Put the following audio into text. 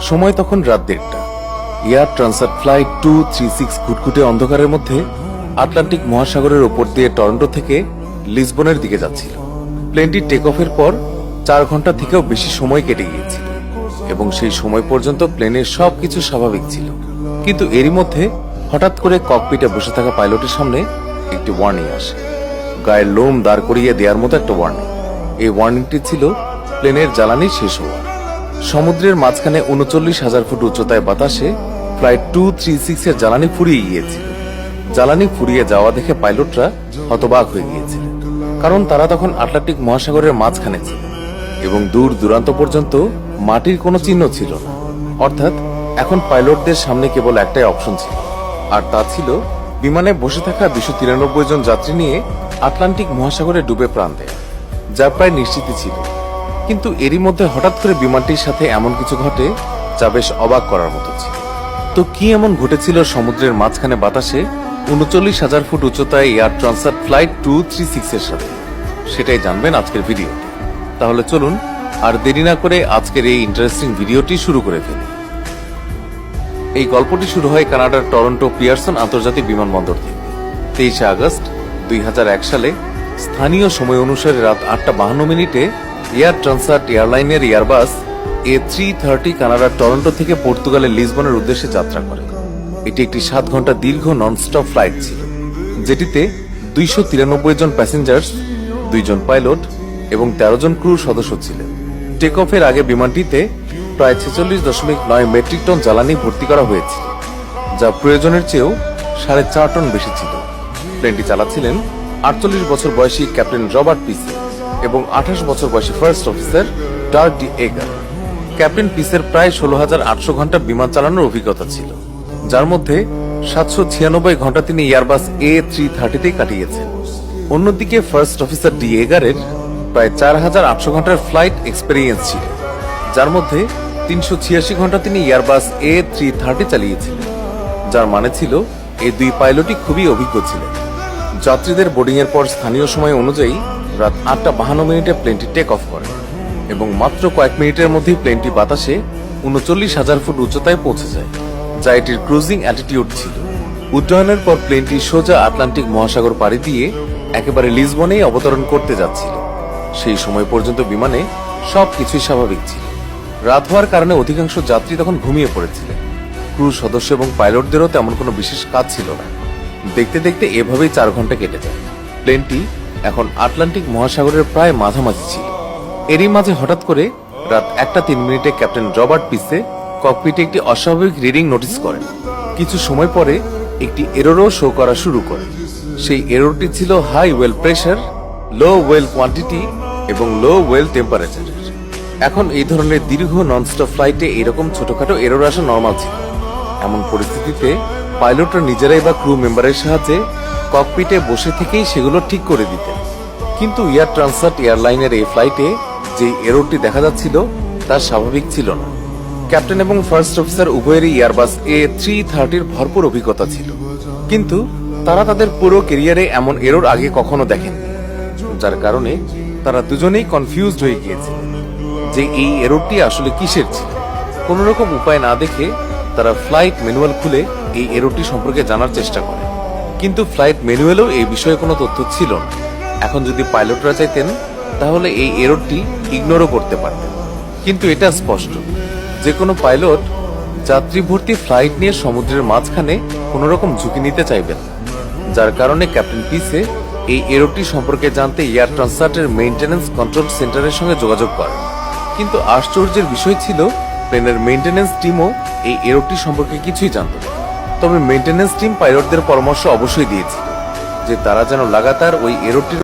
সময় তখন রাত 1:30। এয়ার ট্রান্সআট ফ্লাইট 236 ঘুটঘুটে অন্ধকারের মধ্যে আটলান্টিক মহাসাগরের ওপর দিয়ে টরন্টো থেকে লিসবনের দিকে যাচ্ছিল। প্লেনটি টেক অফের পর 4 ঘন্টা থেকেও বেশি সময় কেটে গিয়েছিল এবং সেই সময় পর্যন্ত প্লেনের সবকিছু স্বাভাবিক ছিল। কিন্তু এরই মধ্যে হঠাৎ করে ককপিটে বসে থাকা পাইলটের সামনে একটি ওয়ার্নিং আসে, গায়ের লোম দাঁড় করিয়ে দেওয়ার মতো একটা ওয়ার্নিং। এই ওয়ার্নিংটি ছিল প্লেনের জ্বালানি শেষ হওয়া। সমুদ্রের মাঝখানে 39,000 ফুট উচ্চতায় বাতাসে ফ্লাইট 236 এর জ্বালানি ফুরিয়ে গিয়েছিল। জ্বালানি ফুরিয়ে যাওয়া দেখে পাইলটরা হতবাক হয়ে গিয়েছিল, কারণ তারা তখন আটলান্টিক মহাসাগরের মাঝখানে ছিল এবং দূর দূরান্ত পর্যন্ত মাটির কোনো চিহ্ন ছিল না। অর্থাৎ এখন পাইলটদের সামনে কেবল একটাই অপশন ছিল, আর তা ছিল বিমানে বসে থাকা 293 জন যাত্রী নিয়ে আটলান্টিক মহাসাগরে ডুবে প্রাণ দেয়, যা প্রায় নিশ্চিতই ছিল। কিন্তু এরই মধ্যে হঠাৎ করে বিমানটির সাথে এমন কিছু ঘটে যা বেশ অবাক করার মতো ছিল। তো কি এমন ঘটেছিল সমুদ্রের মাঝখানে বাতাসে 39,000 ফুট উচ্চতায় এয়ার ট্রান্সআট ফ্লাইট 236 এর সাথে, সেটাই জানবেন আজকের ভিডিওতে। তাহলে চলুন আর দেরি না করে আজকের এই ইন্টারেস্টিং ভিডিওটি শুরু করে ফেলি। এই গল্পটি শুরু হয় কানাডার টরন্টো পিয়ারসন আন্তর্জাতিক বিমানবন্দর থেকে 23 আগস্ট 2001 সালে। স্থানীয় সময় অনুসারে রাত 8:52 এয়ার ট্রান্সআট এয়ারলাইনের এয়ারবাস A330 কানাডার টরন্টো থেকে পর্তুগালের লিসবনের উদ্দেশ্যে যাত্রা করে। এটি একটি 7 ঘন্টা দীর্ঘ ননস্টপ ফ্লাইট ছিল, যেটিতে 293 জন প্যাসেঞ্জার্স, 2 জন পাইলট এবং 13 জন ক্রু সদস্য ছিলেন। টেক অফের আগে বিমানটিতে প্রায় 46.9 মেট্রিক টন জ্বালানি ভর্তি করা হয়েছিল, যা প্রয়োজনের চেয়েও 4.5 টন বেশি ছিল। প্লেনটি চালাচ্ছিলেন 48 বছর বয়সী ক্যাপ্টেন রবার্ট পিসে এবং 28 বছর বয়সী ফার্স্ট অফিসার ডার্ক ডি এগার। ক্যাপ্টেন পিসের প্রায় 16,800 ঘন্টা বিমান চালানোর অভিজ্ঞতা ছিল, যার মধ্যে 796 ঘন্টা তিনি এয়ারবাস A330 কাটিয়েছেন। অন্যদিকে ফার্স্ট অফিসার ডি এগারের প্রায় 4,800 ঘন্টার ফ্লাইট এক্সপেরিয়েন্স ছিল, যার মধ্যে 386 ঘন্টা তিনি এয়ারবাস A330 চালিয়েছিলেন, যার মানে ছিল এই 2 পাইলটই খুবই অভিজ্ঞ ছিলেন। যাত্রীদের বোর্ডিং এর পর স্থানীয় সময় অনুযায়ী রাত 8:52 প্লেনটি টেক অফ করে এবং মাত্র কয়েক মিনিটের মধ্যেই প্লেনটি বাতাসে 39,000 ফুট উচ্চতায় পৌঁছে যায়, যা এটির ক্রুজিং অ্যাটিটিউড ছিল। উড্ডয়নের পর প্লেনটি সোজা আটলান্টিক মহাসাগর পাড়ি দিয়ে একেবারে লিসবনেই অবতরণ করতে যাচ্ছিল। সেই সময় পর্যন্ত বিমানে সবকিছুই স্বাভাবিক ছিল। রাত হওয়ার কারণে অধিকাংশ যাত্রী তখন ঘুমিয়ে পড়েছিলেন। ক্রু সদস্য এবং পাইলটদেরও তেমন কোনো বিশেষ কাজ ছিল না। দেখতে দেখতে এভাবেই 4 ঘন্টা কেটে যায়। প্লেনটি এখন আটলান্টিক মহাসাগরের প্রায় মাঝামাঝি ছিল। এরই মাঝে হঠাৎ করে রাত 1:03 ক্যাপ্টেন রবার্ট পিসে ককপিটে একটি অস্বাভাবিক রিডিং নোটিস করেন। কিছু সময় পরে একটি এররও শো করা শুরু করে। সেই এররটি ছিল হাই ওয়েল প্রেসার, লো ওয়েল কোয়ান্টিটি এবং লো ওয়েল টেম্পারেচার। এখন এই ধরনের দীর্ঘ ননস্টপ ফ্লাইটে এরকম ছোটখাটো এরর আসা নর্মাল ছিল। এমন পরিস্থিতিতে পাইলটরা নিজেরাই বা ক্রু মেম্বারের সাহায্যে ককপিটে বসে থেকেই সেগুলো ঠিক করে দিতেন। কিন্তু এয়ার ট্রান্সআট এয়ারলাইনের এই ফ্লাইটে যে এররটি দেখা যাচ্ছিল তা স্বাভাবিক ছিল না। ক্যাপ্টেন এবং ফার্স্ট অফিসার উভয়েরই এয়ারবাস A330 ভরপুর অভিজ্ঞতা ছিল, কিন্তু তারা তাদের পুরো ক্যারিয়ারে এমন এরর আগে কখনো দেখেননি, যার কারণে তারা দুজনেই কনফিউজড হয়ে গিয়েছিল যে এই এররটি আসলে কিসের ছিল। কোন রকম উপায় না দেখে তারা ফ্লাইট ম্যানুয়াল খুলে এই এররটি সম্পর্কে জানার চেষ্টা করে, কিন্তু ফ্লাইট ম্যানুয়ালেও এই বিষয়ে কোনো তথ্য ছিল না। এখন যদি পাইলটরা চাইতেন তাহলে এই এররটি ইগনোরও করতে পারতেন, কিন্তু এটা স্পষ্ট যে কোনো পাইলট যাত্রী ভর্তি ফ্লাইট নিয়ে সমুদ্রের মাঝখানে কোনো রকম ঝুঁকি নিতে চাইবেন না, যার কারণে ক্যাপ্টেন পিসে এই এররটি সম্পর্কে জানতে এয়ার ট্রান্সআটের মেইনটেনেন্স কন্ট্রোল সেন্টারের সঙ্গে যোগাযোগ করেন। কিন্তু আশ্চর্যের বিষয় ছিল প্লেনের মেইনটেনেন্স টিমও এই এররটি সম্পর্কে কিছুই জানত না। তবে মেইনটেনেন্স টিম পাইলটদের পরামর্শ অবশ্যই দিয়েছিল যে তারা যেন লাগাতার ওই এররটির